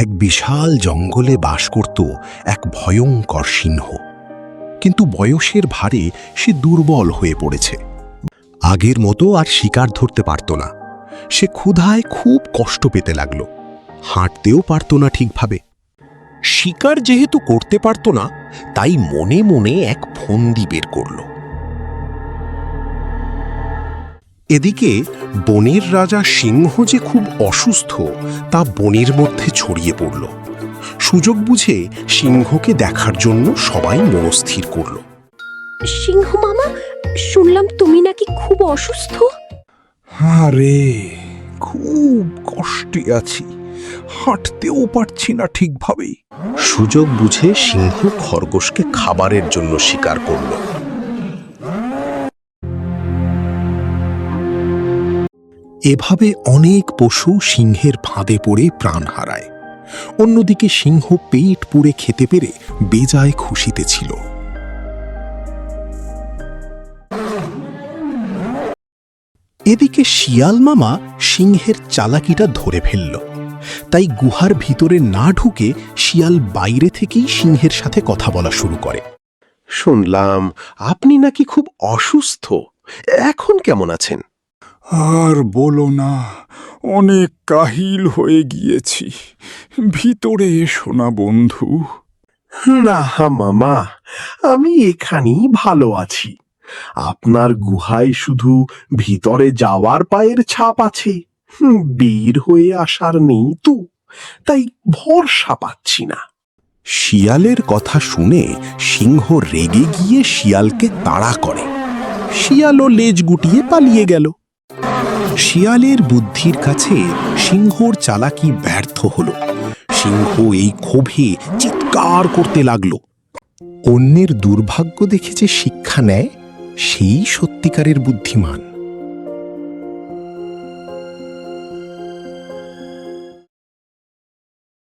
এক বিশাল জঙ্গলে বাস করত এক ভয়ঙ্কর সিংহ। কিন্তু বয়সের ভারে সে দুর্বল হয়ে পড়েছে। আগের মতো আর শিকার ধরতে পারত না। সে ক্ষুধায় খুব কষ্ট পেতে লাগল, হাঁটতেও পারত না ঠিকভাবে। শিকার যেহেতু করতে পারত না, তাই মনে মনে এক ফন্দি বের করল। এদিকে বনের রাজা সিংহ যে খুব অসুস্থ তা বনের মধ্যে ছড়িয়ে পড়ল। সুযোগ বুঝে সিংহকে দেখার জন্য সবাই মনস্থির করল। সিংহ মামা, শুনলাম তুমি নাকি খুব অসুস্থ। আরে, খুব কষ্টে আছি, হাঁটতেও পারছি না ঠিকভাবে। সুযোগ বুঝে সিংহ খরগোশকে খাবারের জন্য শিকার করল। এভাবে অনেক পশু সিংহের ফাঁদে পড়ে প্রাণ হারায়। অন্যদিকে সিংহ পেট পুড়ে খেতে পেরে বেজায় খুশিতে ছিল। এদিকে শিয়াল মামা সিংহের চালাকিটা ধরে ফেলল। তাই গুহার ভিতরে না ঢুকে শিয়াল বাইরে থেকেই সিংহের সাথে কথা বলা শুরু করে। শুনলাম আপনি নাকি খুব অসুস্থ, এখন কেমন আছেন? আর বলো না, অনেক কাহিল হয়ে গিয়েছি। ভিতরে এসো না বন্ধু। না মামা, আমি এখানেই ভালো আছি। আপনার গুহায় শুধু ভিতরে যাওয়ার পায়ের ছাপ আছে, বের হয়ে আসার নেই তো, তাই ভরসা পাচ্ছি না। শিয়ালের কথা শুনে সিংহ রেগে গিয়ে শিয়ালকে তাড়া করে। শিয়ালও লেজ গুটিয়ে পালিয়ে গেল। শিয়ালের বুদ্ধির কাছে সিংহর চালাকি ব্যর্থ হল। সিংহ এই ক্ষোভে চিৎকার করতে লাগল। অন্যের দুর্ভাগ্য দেখে যে শিক্ষা নেয়, সেই সত্যিকারের বুদ্ধিমান।